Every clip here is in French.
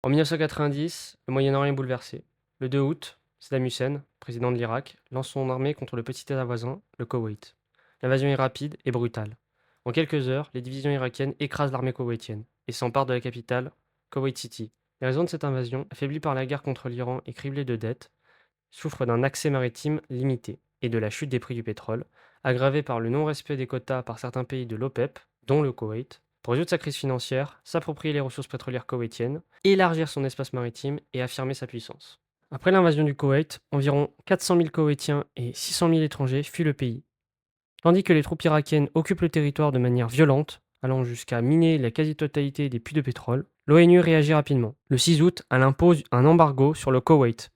En 1990, le Moyen-Orient est bouleversé. Le 2 août, Saddam Hussein, président de l'Irak, lance son armée contre le petit État voisin, le Koweït. L'invasion est rapide et brutale. En quelques heures, les divisions irakiennes écrasent l'armée koweïtienne et s'emparent de la capitale, Koweït City. Les raisons de cette invasion, affaiblie par la guerre contre l'Iran et criblée de dettes, souffrent d'un accès maritime limité et de la chute des prix du pétrole, aggravée par le non-respect des quotas par certains pays de l'OPEP, dont le Koweït. Pour résoudre sa crise financière, s'approprier les ressources pétrolières koweïtiennes, élargir son espace maritime et affirmer sa puissance. Après l'invasion du Koweït, environ 400 000 Koweïtiens et 600 000 étrangers fuient le pays. Tandis que les troupes irakiennes occupent le territoire de manière violente, allant jusqu'à miner la quasi-totalité des puits de pétrole, l'ONU réagit rapidement. Le 6 août, elle impose un embargo sur le Koweït,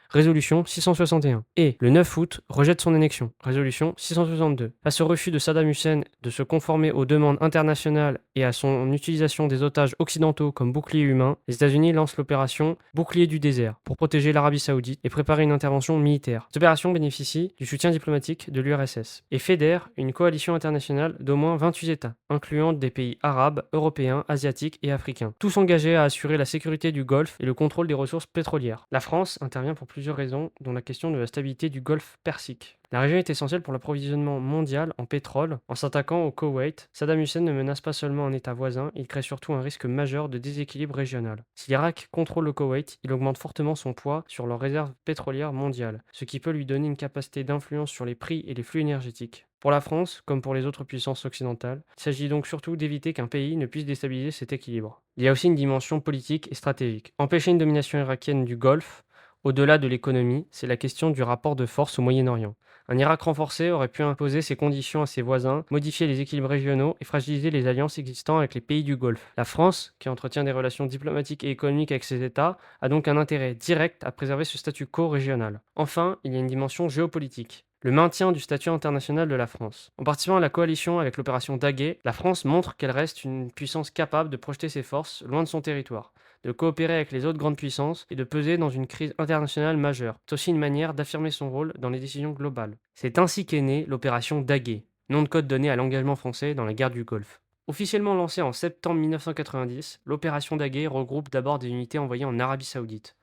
résolution 661, et le 9 août, rejette son annexion, résolution 662. Face au refus de Saddam Hussein de se conformer aux demandes internationales et à son utilisation des otages occidentaux comme bouclier humain, les États-Unis lancent l'opération Bouclier du désert pour protéger l'Arabie saoudite et préparer une intervention militaire. Cette opération bénéficie du soutien diplomatique de l'URSS et fédère une coalition internationale d'au moins 28 États, incluant des pays arabes, européens, asiatiques et africains, tous engagés à assurer la sécurité du Golfe et le contrôle des ressources pétrolières. La France intervient pour plusieurs raisons, dont la question de la stabilité du Golfe Persique. La région est essentielle pour l'approvisionnement mondial en pétrole. En s'attaquant au Koweït, Saddam Hussein ne menace pas seulement un État voisin, il crée surtout un risque majeur de déséquilibre régional. Si l'Irak contrôle le Koweït, il augmente fortement son poids sur leurs réserves pétrolières mondiales, ce qui peut lui donner une capacité d'influence sur les prix et les flux énergétiques. Pour la France, comme pour les autres puissances occidentales, il s'agit donc surtout d'éviter qu'un pays ne puisse déstabiliser cet équilibre. Il y a aussi une dimension politique et stratégique. Empêcher une domination irakienne du Golfe, au-delà de l'économie, c'est la question du rapport de force au Moyen-Orient. Un Irak renforcé aurait pu imposer ses conditions à ses voisins, modifier les équilibres régionaux et fragiliser les alliances existantes avec les pays du Golfe. La France, qui entretient des relations diplomatiques et économiques avec ces États, a donc un intérêt direct à préserver ce statu quo régional. Enfin, il y a une dimension géopolitique. Le maintien du statut international de la France. En participant à la coalition avec l'opération Daguet, la France montre qu'elle reste une puissance capable de projeter ses forces loin de son territoire, de coopérer avec les autres grandes puissances et de peser dans une crise internationale majeure. C'est aussi une manière d'affirmer son rôle dans les décisions globales. C'est ainsi qu'est née l'opération Daguet, nom de code donné à l'engagement français dans la guerre du Golfe. Officiellement lancée en septembre 1990, l'opération Daguet regroupe d'abord des unités envoyées en Arabie Saoudite.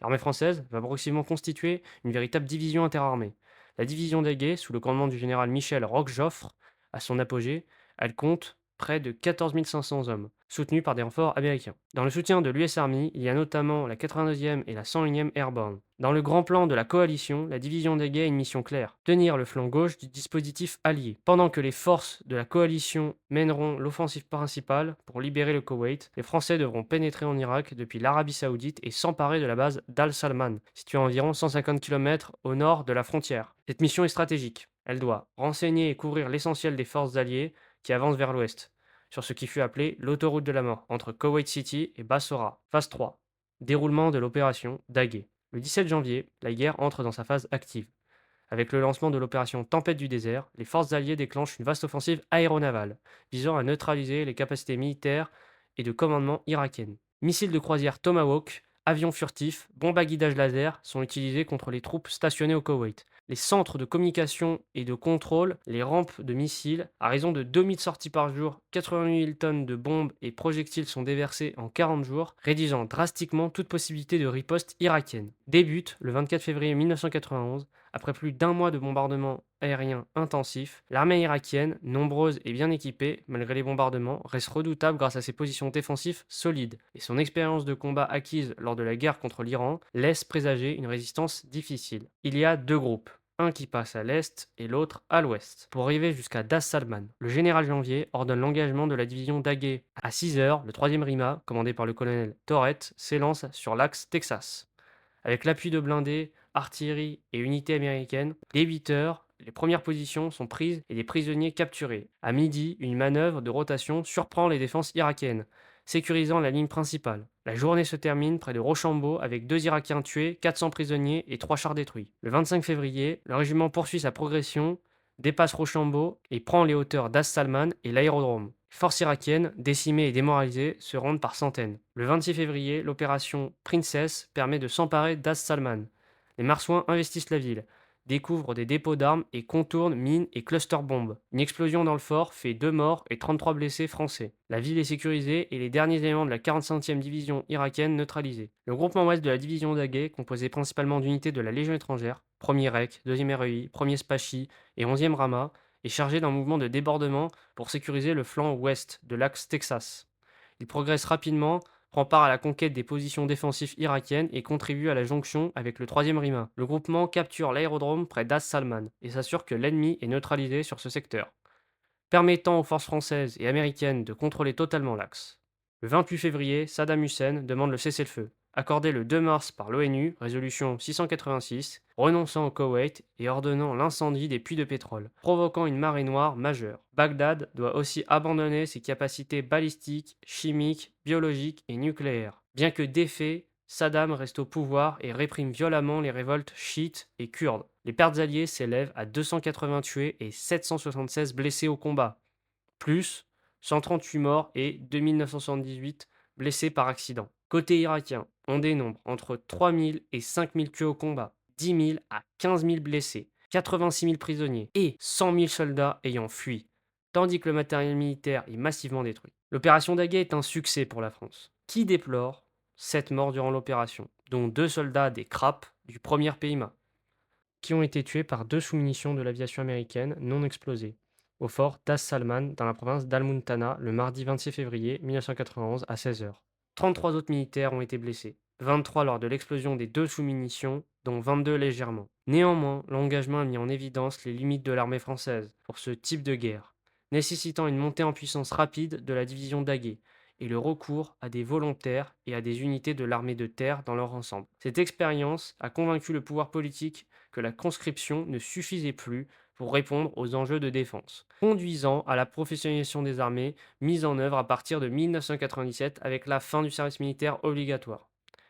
L'armée française va progressivement constituer une véritable division interarmée. La division Daguet, sous le commandement du général Michel Roquejoffre, à son apogée, elle compte près de 14 500 hommes, soutenus par des renforts américains. Dans le soutien de l'US Army, il y a notamment la 82e et la 101e Airborne. Dans le grand plan de la coalition, la division Daguet a une mission claire, tenir le flanc gauche du dispositif allié. Pendant que les forces de la coalition mèneront l'offensive principale pour libérer le Koweït, les Français devront pénétrer en Irak depuis l'Arabie Saoudite et s'emparer de la base d'Al Salman, située à environ 150 km au nord de la frontière. Cette mission est stratégique. Elle doit renseigner et couvrir l'essentiel des forces alliées qui avancent vers l'ouest, sur ce qui fut appelé l'autoroute de la mort, entre Kuwait City et Bassora. Phase 3. Déroulement de l'opération Daguet. Le 17 janvier, la guerre entre dans sa phase active. Avec le lancement de l'opération Tempête du désert, les forces alliées déclenchent une vaste offensive aéronavale, visant à neutraliser les capacités militaires et de commandement irakiennes. Missiles de croisière Tomahawk, avions furtifs, bombes à guidage laser sont utilisés contre les troupes stationnées au Koweït. Les centres de communication et de contrôle, les rampes de missiles, à raison de 2000 sorties par jour, 88 000 tonnes de bombes et projectiles sont déversés en 40 jours, réduisant drastiquement toute possibilité de riposte irakienne. Débute le 24 février 1991. Après plus d'un mois de bombardements aériens intensifs, l'armée irakienne, nombreuse et bien équipée, malgré les bombardements, reste redoutable grâce à ses positions défensives solides, et son expérience de combat acquise lors de la guerre contre l'Iran laisse présager une résistance difficile. Il y a deux groupes, un qui passe à l'est et l'autre à l'ouest, pour arriver jusqu'à Das Salman. Le général Janvier ordonne l'engagement de la division Daguet. À 6 heures, le 3e RIMA, commandé par le colonel Torrette, s'élance sur l'axe Texas. Avec l'appui de blindés, artillerie et unités américaines, dès 8 heures, les premières positions sont prises et des prisonniers capturés. À midi, une manœuvre de rotation surprend les défenses irakiennes, sécurisant la ligne principale. La journée se termine près de Rochambeau avec 2 Irakiens tués, 400 prisonniers et 3 chars détruits. Le 25 février, le régiment poursuit sa progression, dépasse Rochambeau et prend les hauteurs d'As Salman et l'aérodrome. Les forces irakiennes, décimées et démoralisées, se rendent par centaines. Le 26 février, l'opération Princess permet de s'emparer d'As Salman. Les marsouins investissent la ville. découvre des dépôts d'armes et contourne mines et cluster bombes. Une explosion dans le fort fait 2 morts et 33 blessés français. La ville est sécurisée et les derniers éléments de la 45e division irakienne neutralisés. Le groupement ouest de la division d'Aguet, composé principalement d'unités de la Légion étrangère, 1er REC, 2e REI, 1er Spachi et 11e Rama, est chargé d'un mouvement de débordement pour sécuriser le flanc ouest de l'axe Texas. Il progresse rapidement, prend part à la conquête des positions défensives irakiennes et contribue à la jonction avec le 3e RIMA. Le groupement capture l'aérodrome près d'As Salman et s'assure que l'ennemi est neutralisé sur ce secteur, permettant aux forces françaises et américaines de contrôler totalement l'axe. Le 28 février, Saddam Hussein demande le cessez-le-feu, accordé le 2 mars par l'ONU, résolution 686, renonçant au Koweït et ordonnant l'incendie des puits de pétrole, provoquant une marée noire majeure. Bagdad doit aussi abandonner ses capacités balistiques, chimiques, biologiques et nucléaires. Bien que défait, Saddam reste au pouvoir et réprime violemment les révoltes chiites et kurdes. Les pertes alliées s'élèvent à 280 tués et 776 blessés au combat, plus 138 morts et 2978 blessés par accident. Côté irakien, on dénombre entre 3000 et 5000 tués au combat, 10 000 à 15 000 blessés, 86 000 prisonniers et 100 000 soldats ayant fui, tandis que le matériel militaire est massivement détruit. L'opération Daguet est un succès pour la France, qui déplore 7 morts durant l'opération, dont 2 soldats des CRAP du 1er PIMA, qui ont été tués par 2 sous-munitions de l'aviation américaine non explosées, au fort Das Salman dans la province d'Al-Muntana le mardi 26 février 1991 à 16 h. 33 autres militaires ont été blessés, 23 lors de l'explosion des 2 sous-munitions, dont 22 légèrement. Néanmoins, l'engagement a mis en évidence les limites de l'armée française pour ce type de guerre, nécessitant une montée en puissance rapide de la division Daguet et le recours à des volontaires et à des unités de l'armée de terre dans leur ensemble. Cette expérience a convaincu le pouvoir politique que la conscription ne suffisait plus pour répondre aux enjeux de défense, conduisant à la professionnalisation des armées mise en œuvre à partir de 1997 avec la fin du service militaire obligatoire.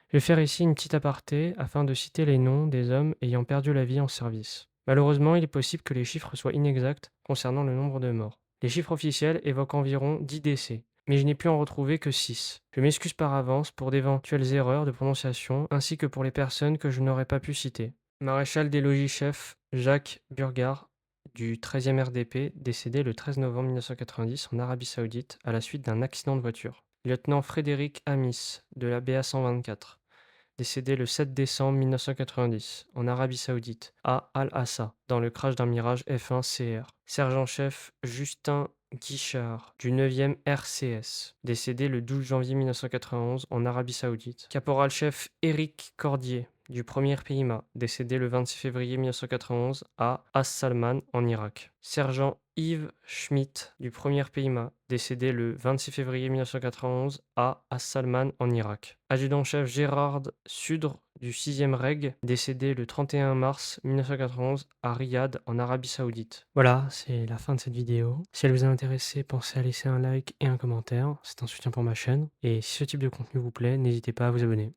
Je vais faire ici une petite aparté afin de citer les noms des hommes ayant perdu la vie en service. Malheureusement, il est possible que les chiffres soient inexacts concernant le nombre de morts. Les chiffres officiels évoquent environ 10 décès, mais je n'ai pu en retrouver que 6. Je m'excuse par avance pour d'éventuelles erreurs de prononciation ainsi que pour les personnes que je n'aurais pas pu citer. Maréchal des logis-chefs Jacques Burgard du 13e RDP, décédé le 13 novembre 1990 en Arabie Saoudite à la suite d'un accident de voiture. Lieutenant Frédéric Amis de la BA 124, décédé le 7 décembre 1990 en Arabie Saoudite, à Al-Assa, dans le crash d'un Mirage F1 CR. Sergent-chef Justin Guichard du 9e RCS, décédé le 12 janvier 1991 en Arabie Saoudite. Caporal-chef Éric Cordier du 1er PIMA, décédé le 26 février 1991 à As Salman en Irak. Sergent Yves Schmitt du 1er PIMA, décédé le 26 février 1991 à As Salman en Irak. Adjudant-chef Gérard Sudre du 6e REG, décédé le 31 mars 1991 à Riyad en Arabie Saoudite. Voilà, c'est la fin de cette vidéo. Si elle vous a intéressé, pensez à laisser un like et un commentaire, c'est un soutien pour ma chaîne. Et si ce type de contenu vous plaît, n'hésitez pas à vous abonner.